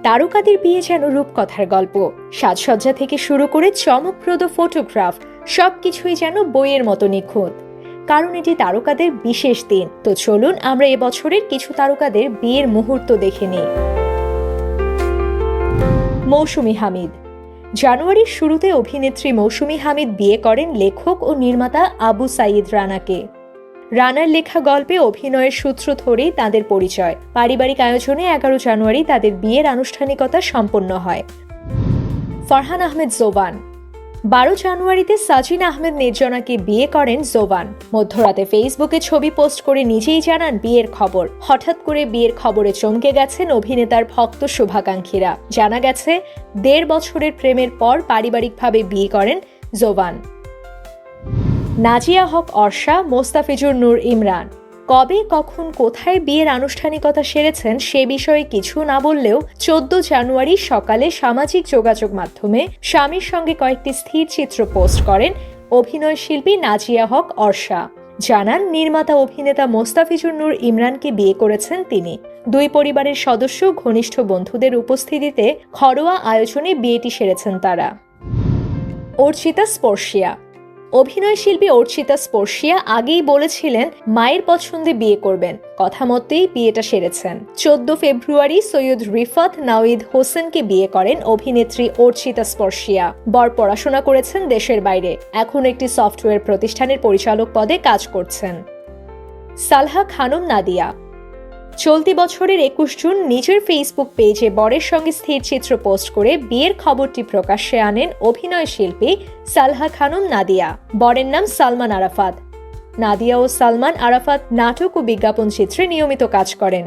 তারকাদের বিয়ে যেন রূপকথার গল্প। সাজসজ্জা থেকে শুরু করে চমকপ্রদ ফটোগ্রাফ, সবকিছুই যেন বইয়ের মতো নিখুঁত। কারণ এটি তারকাদের বিশেষ দিন। তো চলুন আমরা এবছরের কিছু তারকাদের বিয়ের মুহূর্ত দেখে নিই। মৌসুমী হামিদ। জানুয়ারির শুরুতে অভিনেত্রী মৌসুমী হামিদ বিয়ে করেন লেখক ও নির্মাতা আবু সাইদ রানাকে। রানার লেখা গল্পে অভিনয়ের সূত্র ধরেই তাঁদের পরিচয়। পারিবারিক আয়োজনে 11 জানুয়ারি তাদের বিয়ের আনুষ্ঠানিকতা সম্পন্ন হয়। ফারহান আহমেদ জোবান। 12 জানুয়ারিতে সাজিন আহমেদ নির্জনাকে বিয়ে করেন জোবান। মধ্যরাতে ফেসবুকে ছবি পোস্ট করে নিজেই জানান বিয়ের খবর। হঠাৎ করে বিয়ের খবরে চমকে গেছেন অভিনেতার ভক্ত শুভাকাঙ্ক্ষীরা। জানা গেছে 1.5 বছরের প্রেমের পর পারিবারিকভাবে বিয়ে করেন জোবান। নাজিয়া হক অর্ষা, মোস্তাফিজুর নূর ইমরান। কবে, কখন, কোথায় বিয়ের আনুষ্ঠানিকতা সেরেছেন সে বিষয়ে কিছু না বললেও 14 জানুয়ারি সকালে সামাজিক যোগাযোগ মাধ্যমে স্বামীর সঙ্গে কয়েকটি স্থির চিত্র পোস্ট করেন অভিনয় শিল্পী নাজিয়া হক অর্ষা। জানান নির্মাতা অভিনেতা মোস্তাফিজুর নূর ইমরানকে বিয়ে করেছেন তিনি। দুই পরিবারের সদস্য, ঘনিষ্ঠ বন্ধুদের উপস্থিতিতে ঘরোয়া আয়োজনে বিয়েটি সেরেছেন তারা। অর্চিতা স্পর্শিয়া। অভিনয় শিল্পী অর্চিতা স্পর্শিয়া আগেই বলেছিলেন মায়ের পছন্দে বিয়ে করবেন। কথা মতেই বিয়েটা সেরেছেন। 14 ফেব্রুয়ারি সৈয়দ রিফাত নাওয়িদ হোসেনকে বিয়ে করেন অভিনেত্রী অর্চিতা স্পর্শিয়া। বর পড়াশোনা করেছেন দেশের বাইরে, এখন একটি সফটওয়্যার প্রতিষ্ঠানের পরিচালক পদে কাজ করছেন। সালহা খানম নাদিয়া। চলতি বছরের 21 জুন নিজের ফেসবুক পেজে বরের সঙ্গে স্থির চিত্র পোস্ট করে বিয়ের খবরটি প্রকাশ্যে আনেন অভিনয় শিল্পী সালহা খানম নাদিয়া। বরের নাম সালমান আরাফাত। নাদিয়া ও সালমান আরাফাত নাটক ও বিজ্ঞাপন চিত্রে নিয়মিত কাজ করেন।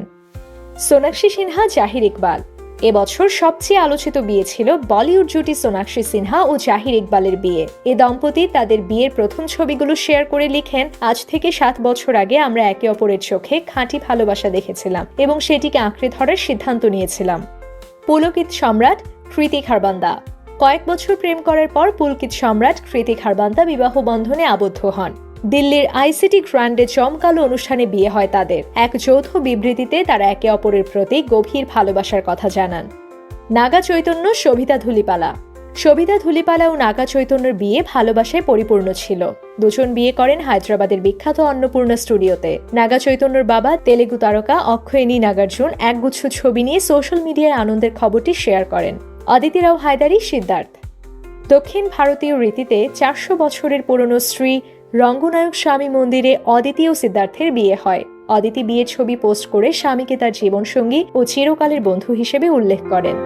সোনাক্ষী সিনহা, জাহির ইকবাল। এবছর সবচেয়ে আলোচিত বিয়ে ছিল বলিউড জুটি সোনাক্ষী সিনহা ও জাহির ইকবালের বিয়ে। এ দম্পতি তাদের বিয়ের প্রথম ছবিগুলো শেয়ার করে লিখেন, আজ থেকে 7 বছর আগে আমরা একে অপরের চোখে খাঁটি ভালোবাসা দেখেছিলাম এবং সেটিকে আঁকড়ে ধরার সিদ্ধান্ত নিয়েছিলাম। পুলকিত সম্রাট, কৃতি খারবান্দা। কয়েক বছর প্রেম করার পর পুলকিত সম্রাট কৃতি খারবান্দা বিবাহ বন্ধনে আবদ্ধ হন। দিল্লির আইসিটি গ্র্যান্ডে জমকালো অনুষ্ঠানে বিয়ে হয় তাদের। এক যৌথ বিবৃতিতে তারা একে অপরের প্রতি গভীর ভালোবাসার কথা জানান। নাগা চৈতন্য, শোভিতা ধুলিপালা। শোভিতা ধুলিপালা ও নাগা চৈতন্যর বিয়ে ভালোবাসায় পরিপূর্ণ ছিল। দুজন বিয়ে করেন হায়দ্রাবাদের বিখ্যাত অন্নপূর্ণা স্টুডিওতে। নাগা চৈতন্যর বাবা তেলেগু তারকা অক্ষয়নী নাগার্জুন একগুচ্ছ ছবি নিয়ে সোশ্যাল মিডিয়ায় আনন্দের খবরটি শেয়ার করেন। অদিতি রাও হায়দারি, সিদ্ধার্থ। দক্ষিণ ভারতীয় রীতিতে 400 বছরের পুরনো শ্রী রঙ্গনায়ক স্বামী মন্দিরে অদিতি ও সিদ্ধার্থের বিয়ে হয়। অদিতি বিয়ের ছবি পোস্ট করে স্বামীকে তার জীবনসঙ্গী ও চিরকালের বন্ধু হিসেবে উল্লেখ করেন।